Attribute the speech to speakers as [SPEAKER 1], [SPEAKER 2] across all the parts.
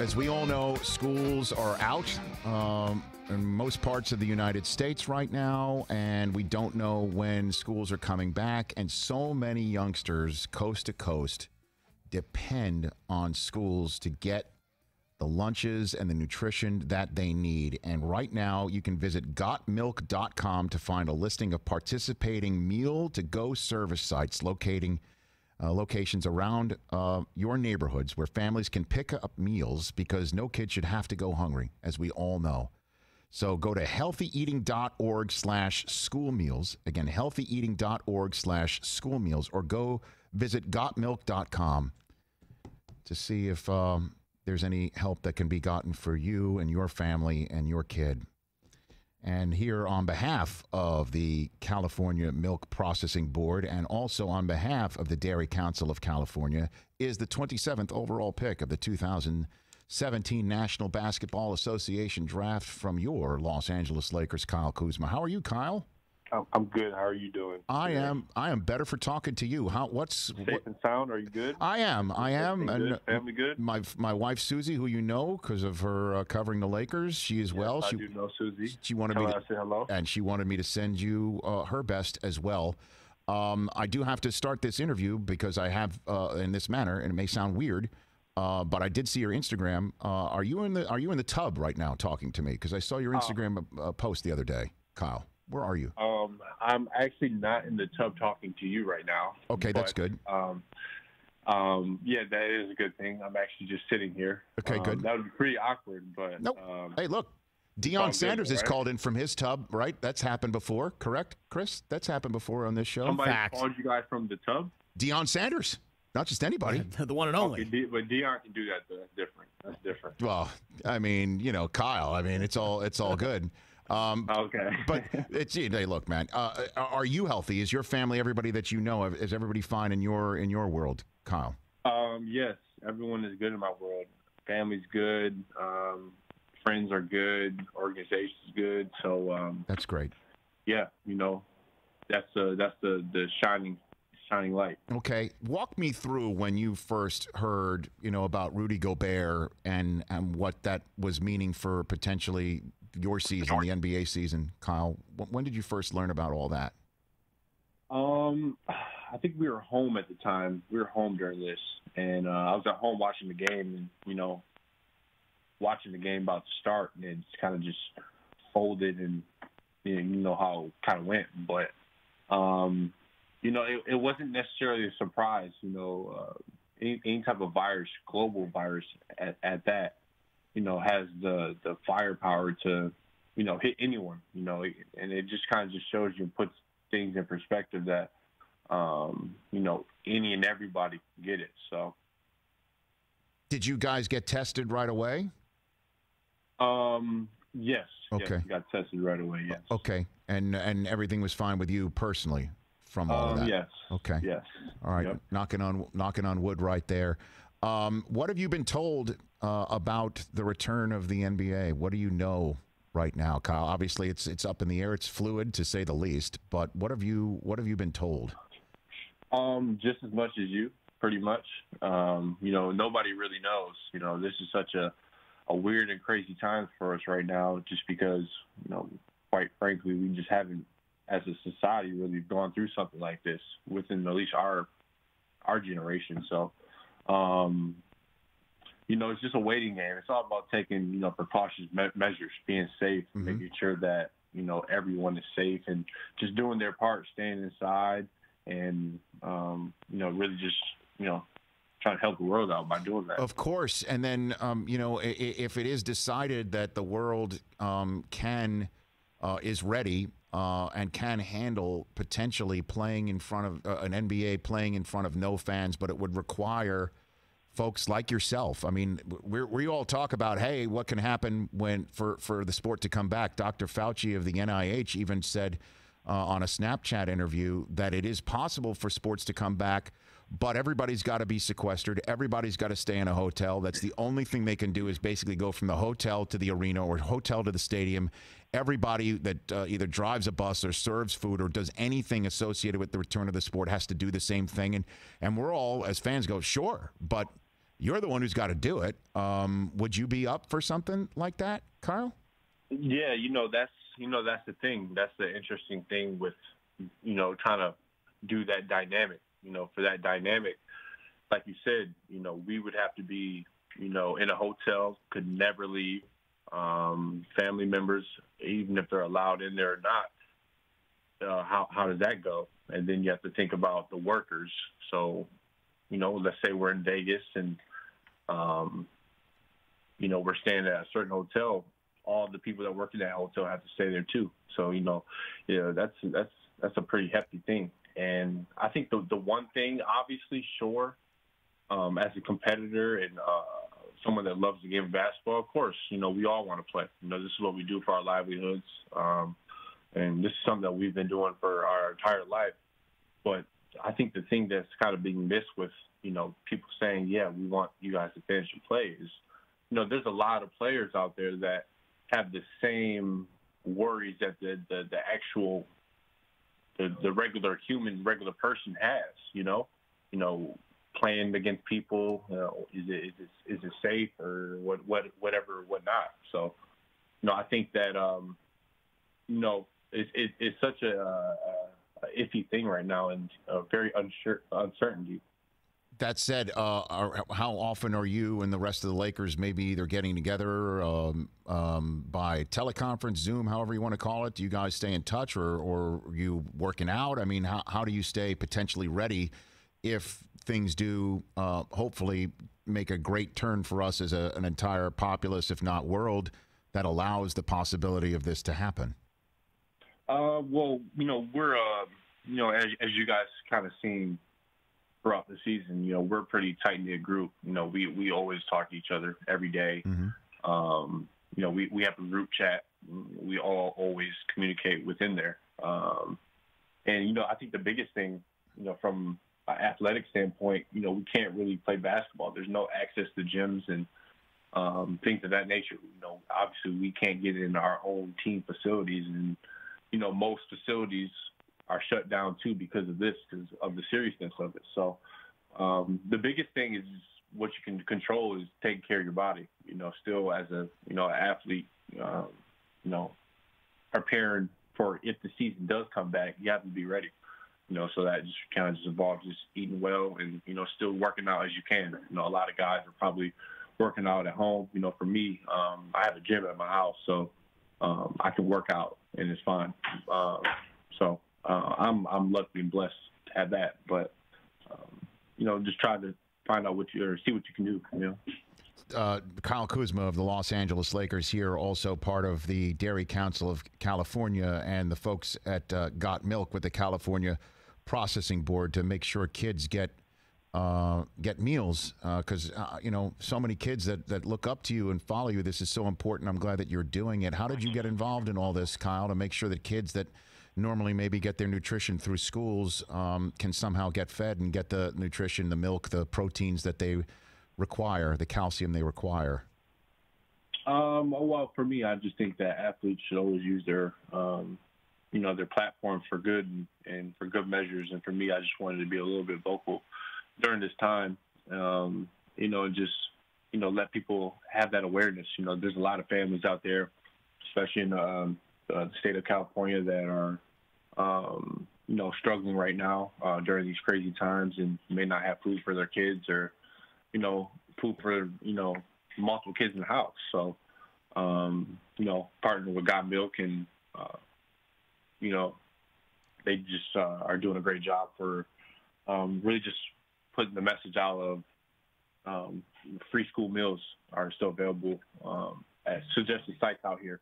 [SPEAKER 1] as we all know, schools are out in most parts of the United States right now, and we don't know when schools are coming back. And so many youngsters, coast to coast, depend on schools to get the lunches and the nutrition that they need. And right now, you can visit gotmilk.com to find a listing of participating meal-to-go service sites locations around your neighborhoods where families can pick up meals, because no kid should have to go hungry, as we all know. So go to healthyeating.org/school meals. Again, healthyeating.org/school meals, or go visit gotmilk.com to see if there's any help that can be gotten for you and your family and your kid. And here on behalf of the California Milk Processing Board, and also on behalf of the Dairy Council of California, is the 27th overall pick of the 2017 National Basketball Association Draft from your Los Angeles Lakers, Kyle Kuzma. How are you, Kyle?
[SPEAKER 2] I'm good. How are you doing?
[SPEAKER 1] I am better for talking to you.
[SPEAKER 2] Safe and sound? Are you good?
[SPEAKER 1] I am.
[SPEAKER 2] Good? Family good?
[SPEAKER 1] My wife Susie, who you know because of her covering the Lakers, she is well.
[SPEAKER 2] I do know Susie.
[SPEAKER 1] She wanted me to
[SPEAKER 2] say hello,
[SPEAKER 1] and she wanted me to send you her best as well. I do have to start this interview because I have in this manner, and it may sound weird, but I did see your Instagram. Are you in the tub right now talking to me? Because I saw your Instagram post the other day, Kyle. Where are you?
[SPEAKER 2] I'm actually not in the tub talking to you right now.
[SPEAKER 1] Okay, that's good.
[SPEAKER 2] Yeah, that is a good thing. I'm actually just sitting here.
[SPEAKER 1] Okay, good.
[SPEAKER 2] That would be pretty awkward, but
[SPEAKER 1] nope. Hey, look, Deion Sanders is called in from his tub, right? That's happened before, correct, Chris? That's happened before on this show.
[SPEAKER 2] Somebody called you guys from the tub?
[SPEAKER 1] Deion Sanders, not just anybody.
[SPEAKER 3] The one and only.
[SPEAKER 2] Okay, but Deion can do that. Though. That's different.
[SPEAKER 1] Well, I mean, Kyle. I mean, it's all good.
[SPEAKER 2] Okay.
[SPEAKER 1] But hey, look, man. Are you healthy? Is your family, everybody that you know, is everybody fine in your world, Kyle?
[SPEAKER 2] Yes, everyone is good in my world. Family's good. Friends are good. Organization's good. So
[SPEAKER 1] that's great.
[SPEAKER 2] Yeah, that's the shining light.
[SPEAKER 1] Okay, walk me through when you first heard, about Rudy Gobert and what that was meaning for potentially your season, the NBA season, Kyle. When did you first learn about all that?
[SPEAKER 2] I think we were home at the time. We were home during this, and I was at home watching the game, and watching the game about to start, and it's kind of just folded, and you know how it kind of went. But it wasn't necessarily a surprise. Any type of virus, global virus at that, has the firepower to, hit anyone, and it just kind of just shows you and puts things in perspective that, any and everybody can get it. So.
[SPEAKER 1] Did you guys get tested right away?
[SPEAKER 2] Yes.
[SPEAKER 1] Okay.
[SPEAKER 2] Yes, got tested right away. Yes.
[SPEAKER 1] Okay. And everything was fine with you personally from all of that?
[SPEAKER 2] Yes.
[SPEAKER 1] Okay.
[SPEAKER 2] Yes.
[SPEAKER 1] All right.
[SPEAKER 2] Yep.
[SPEAKER 1] Knocking on wood right there. What have you been told about the return of the NBA? What do you know right now, Kyle? Obviously, it's up in the air. It's fluid, to say the least. But what have you been told?
[SPEAKER 2] Just as much as you, pretty much. Nobody really knows. This is such a weird and crazy time for us right now, just because, quite frankly, we just haven't, as a society, really gone through something like this within at least our generation. So. It's just a waiting game. It's all about taking, precautions, measures, being safe, making sure that, everyone is safe, and just doing their part, staying inside, and, really just, trying to help the world out by doing that.
[SPEAKER 1] Of course. And then, if it is decided that the world is ready and can handle potentially playing in front of an NBA, playing in front of no fans, but it would require folks like yourself. I mean, we all talk about, hey, what can happen for the sport to come back. Dr. Fauci of the NIH even said on a Snapchat interview that it is possible for sports to come back, but everybody's got to be sequestered. Everybody's got to stay in a hotel. That's the only thing they can do, is basically go from the hotel to the arena or hotel to the stadium. Everybody that either drives a bus or serves food or does anything associated with the return of the sport has to do the same thing. And we're all, as fans, go, sure, but You're the one who's got to do it. Would you be up for something like that, Kyle?
[SPEAKER 2] Yeah, that's the thing. That's the interesting thing with, trying to do that dynamic. For that dynamic, like you said, we would have to be, in a hotel, could never leave. Family members, even if they're allowed in there or not, how does that go? And then you have to think about the workers. So, let's say we're in Vegas and, we're staying at a certain hotel. All the people that work in that hotel have to stay there too. So, that's a pretty hefty thing. And I think the one thing, obviously, sure, as a competitor and someone that loves the game of basketball, of course, we all want to play. This is what we do for our livelihoods. And this is something that we've been doing for our entire life. But I think the thing that's kind of being missed with, people saying, yeah, we want you guys to finish and play is, there's a lot of players out there that have the same worries that the actual the regular person has, playing against people, is it safe or whatnot. So, I think that it's such a iffy thing right now and very uncertainty.
[SPEAKER 1] That said, how often are you and the rest of the Lakers maybe either getting together by teleconference, Zoom, however you want to call it? Do you guys stay in touch or are you working out? I mean, how do you stay potentially ready if things do hopefully make a great turn for us as an entire populace, if not world, that allows the possibility of this to happen?
[SPEAKER 2] Well, we're, as you guys kind of seen throughout the season, we're a pretty tight-knit group. We always talk to each other every day. Mm-hmm. We have a group chat. We all always communicate within there. And, I think the biggest thing, from an athletic standpoint, we can't really play basketball. There's no access to gyms and things of that nature. Obviously we can't get in our own team facilities and, most facilities are shut down too because of the seriousness of it. So the biggest thing is what you can control is taking care of your body. Still as a athlete, preparing for if the season does come back, you have to be ready. So that just kind of involves just eating well and still working out as you can. A lot of guys are probably working out at home. For me, I have a gym at my house, so I can work out and it's fine. I'm lucky and blessed to have that, but just try to find out see what you can do.
[SPEAKER 1] Kyle Kuzma of the Los Angeles Lakers here, also part of the Dairy Council of California and the folks at Got Milk with the California Processing Board to make sure kids get meals because so many kids that look up to you and follow you. This is so important. I'm glad that you're doing it. How did you get involved in all this, Kyle, to make sure that kids that normally maybe get their nutrition through schools can somehow get fed and get the nutrition, the milk, the proteins that they require, the calcium they require?
[SPEAKER 2] Well, for me, I just think that athletes should always use their platforms for good and for good measures. And for me, I just wanted to be a little bit vocal during this time, just let people have that awareness. There's a lot of families out there, especially in the state of California, that are, struggling right now during these crazy times and may not have food for their kids or, food for, multiple kids in the house. So, partnering with Got Milk and, they just are doing a great job for really just putting the message out of free school meals are still available at suggested sites out here.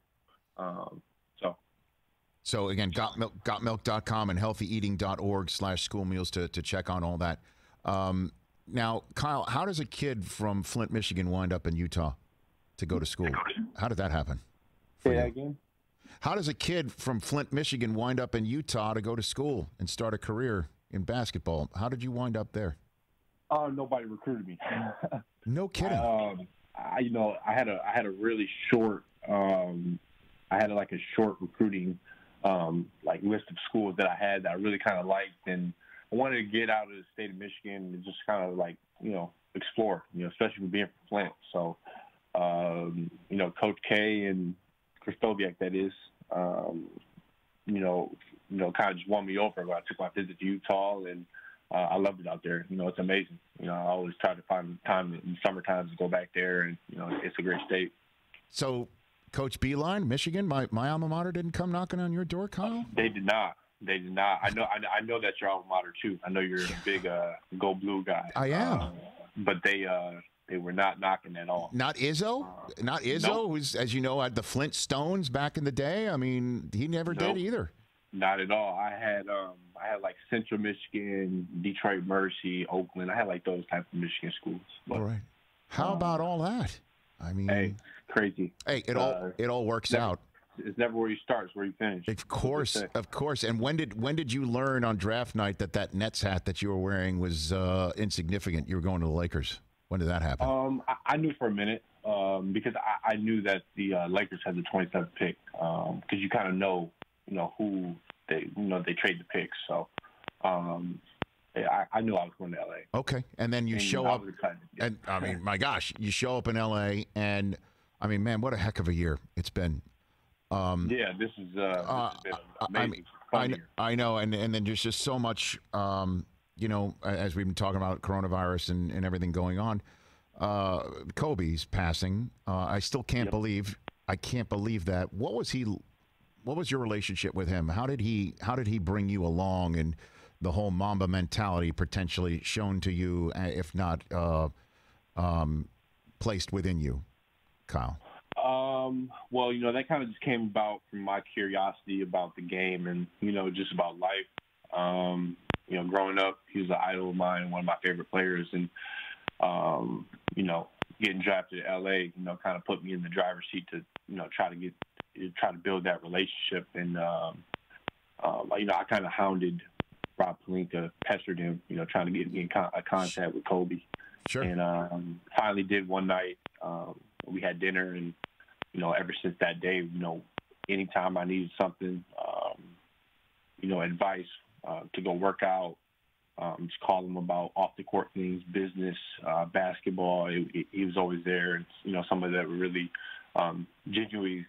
[SPEAKER 1] So again, gotmilk.com and healthyeating.org/school meals to check on all that. Now, Kyle, how does a kid from Flint, Michigan wind up in Utah to go to school? How did that happen?
[SPEAKER 2] Say that again?
[SPEAKER 1] How does a kid from Flint, Michigan wind up in Utah to go to school and start a career in basketball? How did you wind up there?
[SPEAKER 2] Nobody recruited me.
[SPEAKER 1] No kidding.
[SPEAKER 2] I had a really short, a short recruiting, list of schools that I had that I really kind of liked. And I wanted to get out of the state of Michigan and just kind of explore. Especially being from Flint. So, Coach K and Krystkowiak, that is, kind of just won me over. I took my visit to Utah, and I loved it out there. It's amazing. I always try to find time in summer times to go back there, and it's a great state.
[SPEAKER 1] So, Coach Beilein, Michigan, my alma mater, didn't come knocking on your door, Kyle?
[SPEAKER 2] They did not. I know that's your alma mater too. I know you're a big Go Blue guy.
[SPEAKER 1] I am.
[SPEAKER 2] But they were not knocking at all.
[SPEAKER 1] Not Izzo? Not Izzo,
[SPEAKER 2] nope.
[SPEAKER 1] who's, as you know, had the Flint Stones back in the day. I mean, he never did either.
[SPEAKER 2] Not at all. I had like Central Michigan, Detroit Mercy, Oakland. I had like those type of Michigan schools. But,
[SPEAKER 1] all right. How about all that? I mean,
[SPEAKER 2] hey, crazy.
[SPEAKER 1] Hey, it all works out.
[SPEAKER 2] It's never where you start; it's where you finish.
[SPEAKER 1] Of course. And when did you learn on draft night that Nets hat that you were wearing was insignificant? You were going to the Lakers. When did that happen?
[SPEAKER 2] I knew for a minute because I knew that the Lakers had the 27th pick because you kind of know who they trade the picks. So I knew I was going to LA.
[SPEAKER 1] Okay, and then you show up, and I mean, my gosh, you show up in LA, and I mean, man, what a heck of a year it's been.
[SPEAKER 2] This has been amazing.
[SPEAKER 1] I know, and then there's just so much, as we've been talking about coronavirus and everything going on. Kobe's passing. I still can't believe. I can't believe that. What was your relationship with him? How did he bring you along, and the whole Mamba mentality potentially shown to you, if not placed within you, Kyle?
[SPEAKER 2] Well, that kind of just came about from my curiosity about the game and, just about life. Growing up, he was an idol of mine, one of my favorite players. And, getting drafted to LA, kind of put me in the driver's seat to, try to build that relationship. And, I kind of hounded Rob Pelinka, pestered him, trying to get me in contact with Kobe.
[SPEAKER 1] Sure.
[SPEAKER 2] And finally did one night. We had dinner, and ever since that day, anytime I needed something, advice to go work out, just call him about off the court things, business, basketball. He was always there, and somebody that really genuinely,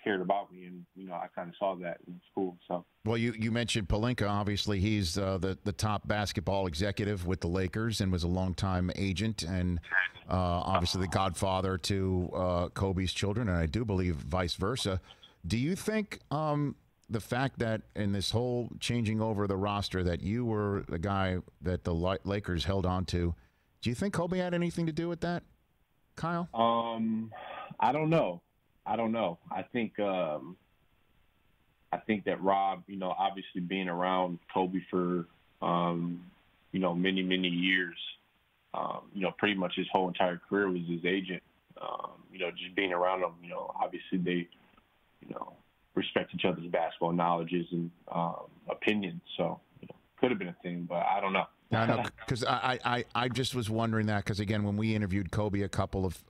[SPEAKER 2] cared about me, and I kind of saw that in school. So,
[SPEAKER 1] well, you mentioned Pelinka. Obviously, he's the top basketball executive with the Lakers and was a longtime agent, and obviously the godfather to Kobe's children, and I do believe vice versa. Do you think the fact that in this whole changing over the roster that you were the guy that the Lakers held on to, do you think Kobe had anything to do with that, Kyle?
[SPEAKER 2] I don't know. I think that Rob, obviously being around Kobe for, many, many years, pretty much his whole entire career was his agent. Just being around him, obviously they, respect each other's basketball knowledges and opinions. So, could have been a thing, but I don't know.
[SPEAKER 1] I know, because I just was wondering that, because again, when we interviewed Kobe a couple of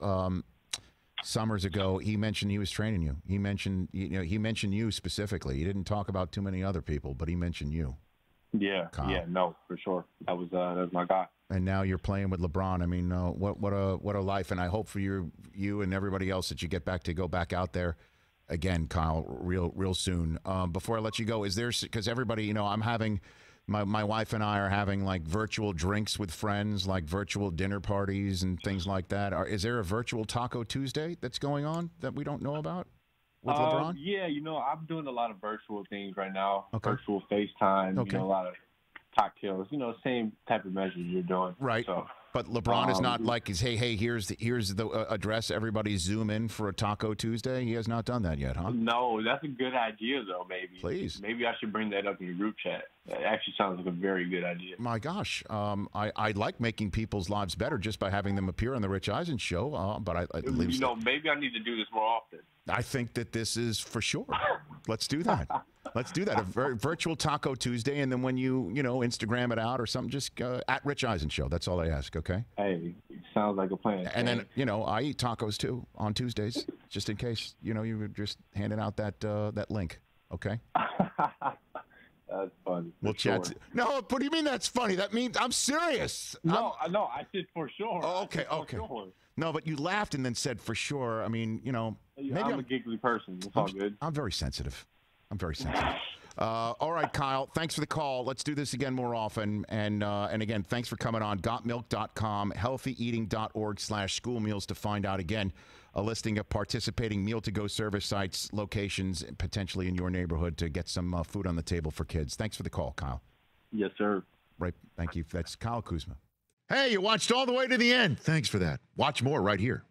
[SPEAKER 1] summers ago, he mentioned he was training you. He mentioned you specifically. He didn't talk about too many other people, but he mentioned you.
[SPEAKER 2] Yeah, Kyle. Yeah, no, for sure. That was my guy.
[SPEAKER 1] And now you're playing with LeBron. I mean, what a life! And I hope for you and everybody else that you get to go back out there again, Kyle, real soon. Before I let you go, is there, because everybody, I'm having. My wife and I are having like virtual drinks with friends, like virtual dinner parties and things like that. Is there a virtual Taco Tuesday that's going on that we don't know about with LeBron?
[SPEAKER 2] Yeah, I'm doing a lot of virtual things right now.
[SPEAKER 1] Okay.
[SPEAKER 2] Virtual FaceTime,
[SPEAKER 1] okay.
[SPEAKER 2] A lot of cocktails, same type of measures you're doing.
[SPEAKER 1] Right.
[SPEAKER 2] So,
[SPEAKER 1] but LeBron is not like, hey, here's the address. Everybody zoom in for a Taco Tuesday. He has not done that yet, huh?
[SPEAKER 2] No, that's a good idea, though, maybe.
[SPEAKER 1] Please.
[SPEAKER 2] Maybe I should bring that up in your group chat. That actually sounds like a very good idea.
[SPEAKER 1] My gosh. I like making people's lives better just by having them appear on the Rich Eisen show. But
[SPEAKER 2] maybe I need to do this more often.
[SPEAKER 1] I think that this is for sure. Let's do that. Let's do that. A virtual Taco Tuesday, and then when you Instagram it out or something, just at Rich Eisen Show. That's all I ask. Okay.
[SPEAKER 2] Hey, it sounds like a plan.
[SPEAKER 1] And then I eat tacos too on Tuesdays, just in case you were just handing out that link. Okay.
[SPEAKER 2] That's funny.
[SPEAKER 1] We'll chat.
[SPEAKER 2] Sure.
[SPEAKER 1] No, what do you mean that's funny? That means I'm serious.
[SPEAKER 2] No, I said for sure.
[SPEAKER 1] Oh, okay, okay.
[SPEAKER 2] Sure.
[SPEAKER 1] No, but you laughed and then said for sure. I mean, maybe
[SPEAKER 2] I'm a giggly person. It's all good.
[SPEAKER 1] I'm very sensitive. I'm very sensitive. All right, Kyle, thanks for the call. Let's do this again more often. And again, thanks for coming on. Gotmilk.com, healthyeating.org/school meals to find out, again, a listing of participating meal-to-go service sites, locations, potentially in your neighborhood to get some food on the table for kids. Thanks for the call, Kyle.
[SPEAKER 2] Yes, sir.
[SPEAKER 1] Right. Thank you. That's Kyle Kuzma. Hey, you watched all the way to the end. Thanks for that. Watch more right here.